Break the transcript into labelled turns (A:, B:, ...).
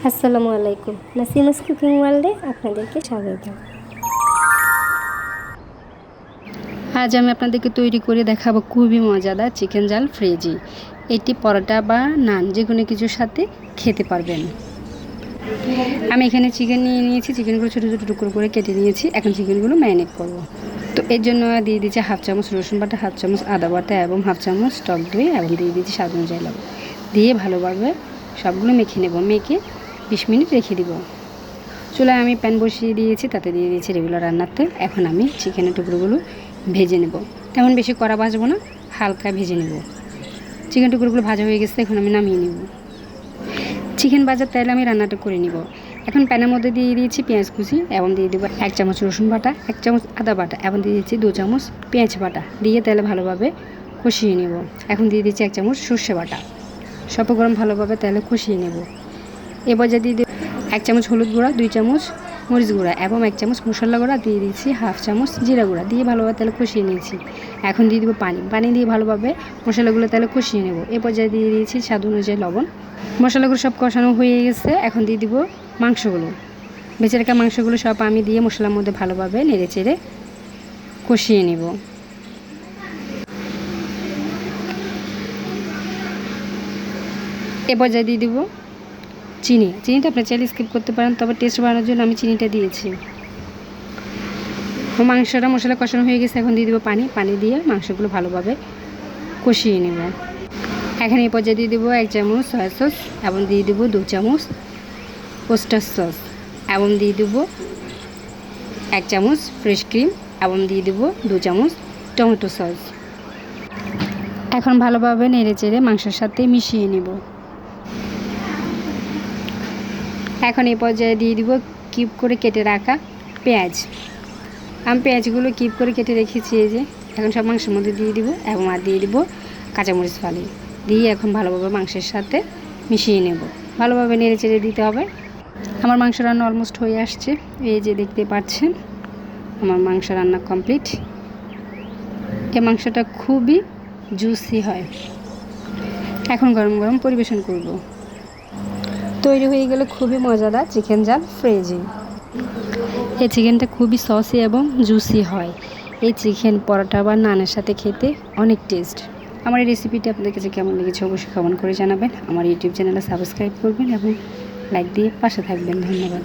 A: আসসালামু আলাইকুম, নাসিমাস কুকিং ওয়ার্ল্ডে আপনাদেরকে স্বাগত। আজ আমি আপনাদেরকে তৈরি করে দেখাবো খুবই মজাদার চিকেন জাল ফ্রেজি। এটি পরোটা বা নান যে কোনো কিছুর সাথে খেতে পারবেন। আমি এখানে চিকেন নিয়ে নিয়েছি, চিকেনগুলো ছোটো ছোটো টুকরো করে কেটে নিয়েছি। এখন চিকেনগুলো ম্যারিনেট করব। তো এর জন্য দিয়ে দিচ্ছি হাফ চামচ রসুন বাটা, হাফ চামচ আদা বাটা এবং হাফ চামচ টক দই এবং দিয়ে দিচ্ছি স্বাদ অনুযায়ী লবণ। দিয়ে ভালোভাবে সবগুলো মেখে নেব। মেখে 20 মিনিট রেখে দিব। চুলায় আমি প্যান বসিয়ে দিয়েছি, তাতে দিয়ে দিয়েছি রেগুলার রান্নার তেল। এখন আমি চিকেনের টুকরোগুলো ভেজে নেব। তেমন বেশি কড়া ভাজবো না, হালকা ভেজে নেব। চিকেন টুকরোগুলো ভাজা হয়ে গেছে, এখন আমি নামিয়ে নেব। চিকেন ভাজার তেল আমি রান্নাটা করে নিব। এখন প্যানের মধ্যে দিয়ে দিয়েছি পেঁয়াজ কুচি এবং দিয়ে দেবো 1 চামচ রসুন বাটা, 1 চামচ আদা বাটা এবং দিয়ে দিচ্ছি 2 চামচ পেঁয়াজ বাটা। দিয়ে তেলে ভালোভাবে কষিয়ে নেব। এখন দিয়ে দিচ্ছি 1 চামচ সর্ষে বাটা। সব গরম ভালোভাবে তেলে কষিয়ে নেব। এবার যে দিয়ে 1 চামচ হলুদ গুঁড়া, 2 চামচ মরিচ গুঁড়া এবং 1 চামচ মশলা গুঁড়া, দিয়ে দিচ্ছি হাফ চামচ জিরা গুঁড়া। দিয়ে ভালোভাবে তেলে কষিয়ে নিয়েছি। এখন দিয়ে দেবো পানি দিয়ে ভালোভাবে মশলাগুলো তেলে কষিয়ে নেব। এ পর্যায়ে দিয়ে দিয়েছি স্বাদ অনুযায়ী লবণ। মশলাগুলো সব কষানো হয়ে গেছে। এখন দিয়ে দিব মাংসগুলো। বেঁচে রাখা মাংসগুলো সব আমি দিয়ে মশলার মধ্যে ভালোভাবে নেড়ে চেড়ে কষিয়ে নেব। এ পর্যায়ে দিয়ে দিব চিনিটা আপনি চাইলে স্কিপ করতে পারেন, তবে টেস্ট বাড়ানোর জন্য আমি চিনিটা দিয়েছি। মাংসটা মশলা কষানো হয়ে গেছে। এখন দিয়ে দেবো পানি দিয়ে মাংসগুলো ভালোভাবে কষিয়ে নেব। এখন এই পর্যায়ে দিয়ে দেবো 1 চামচ সয়া সস এবং দিয়ে দেবো 2 চামচ ওস্টার সস এবং দিয়ে দেবো 1 চামচ ফ্রেশ ক্রিম এবং দিয়ে দেবো 2 চামচ টমেটো সস। এখন ভালোভাবে নেড়ে চেড়ে মাংসের সাথে মিশিয়ে নেব। এখন এই পর্যায়ে দিয়ে দিব কিউব করে কেটে রাখা পেঁয়াজ। আমি পেঁয়াজগুলো কিউব করে কেটে রেখেছি। এই যে এখন সব মাংসের মধ্যে দিয়ে দিব এবং আর দিয়ে দিব কাঁচামরিচ ফালি। দিয়ে এখন ভালোভাবে মাংসের সাথে মিশিয়ে নেব। ভালোভাবে নেড়ে চেড়ে দিতে হবে। আমার মাংস রান্না অলমোস্ট হয়ে আসছে। এই যে দেখতে পাচ্ছেন আমার মাংস রান্না কমপ্লিট। এই মাংসটা খুবই জুসি হয়। এখন গরম গরম পরিবেশন করব। তৈরি হয়ে গেল খুবই মজাদার চিকেন জাল ফ্রেজি। এই চিকেনটা খুবই সসি এবং জুসি হয়। এই চিকেন পরোটা বা নানের সাথে খেতে অনেক টেস্ট। আমার এই রেসিপিটা আপনাদের কাছে কেমন লেগেছে অবশ্যই কমেন্ট করে জানাবেন। আমার ইউটিউব চ্যানেলে সাবস্ক্রাইব করবেন এবং লাইক দিয়ে পাশে থাকবেন। ধন্যবাদ।